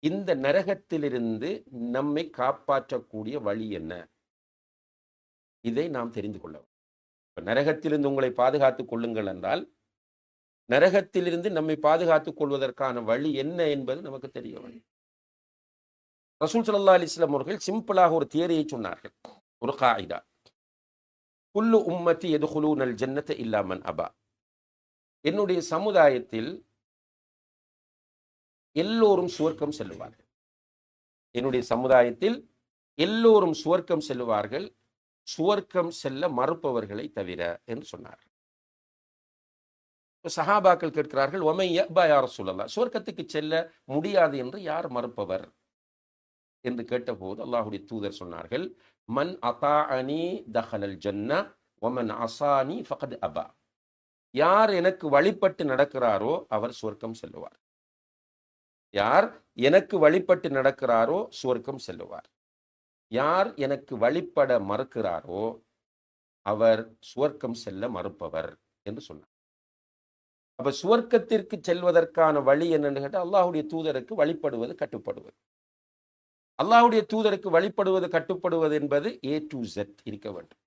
இந்த நரகத்திலிருந்து நம்மை காப்பாற்றக்கூடிய வழி என்ன? இதை நாம் தெரிந்து கொள்ள வேண்டும். இப்ப நரகத்திலிருந்து உங்களை பாதுகாத்துக் கொள்ளுங்கள் என்றால், நரகத்திலிருந்து நம்மை பாதுகாத்துக் கொள்வதற்கான வழி என்ன என்பது நமக்கு தெரிய வேண்டும். ரசூல் ஸல்லல்லாஹு அலைஹி வஸல்லம் அவர்கள் சிம்பிளாக ஒரு தியரியை சொன்னார்கள். ஒரு காயிதா. குல்லு உம்மத்தி யதுகுலூனல் ஜன்னத இல்லா மன் அபா. என்னுடைய சமுதாயத்தில் எல்லோரும் சுவர்க்கம் செல்லுவார்கள். என்னுடைய சமுதாயத்தில் எல்லோரும் சுவர்க்கம் செல்லுவார்கள், சுவர்க்கம் செல்ல மறுப்பவர்களை தவிர என்று சொன்னார். சஹாபாக்கள் கேட்கிறார்கள், ஒமை யபா யா ரசூலல்லாஹ், சுவர்க்கத்துக்கு செல்ல முடியாது என்று யார் மறுப்பவர் என்று கேட்டபோது அல்லாஹ்வுடைய தூதர் சொன்னார்கள், மன் அதாஅனி தஹலல் ஜன்னah வமன் அஸானி ஃபகத் அபா. யார் எனக்கு வழிபட்டு நடக்கிறாரோ அவர் சுவர்க்கம் செல்லுவார். யார் எனக்கு வழிபட்டு நடக்கிறாரோ சுவர்க்கம் செல்லுவார். யார் எனக்கு வழிபட மறுக்கிறாரோ அவர் சுவர்க்கம் செல்ல மறுப்பவர் என்று சொன்னார். அப்ப சுவர்க்கத்திற்கு செல்வதற்கான வழி என்னன்னு கேட்டால் அல்லாஹ்வுடைய தூதருக்கு வழிபடுவது, கட்டுப்படுவது. அல்லாஹ்வுடைய தூதருக்கு வழிபடுவது, கட்டுப்படுவது என்பது A to Z இருக்க வேண்டும்.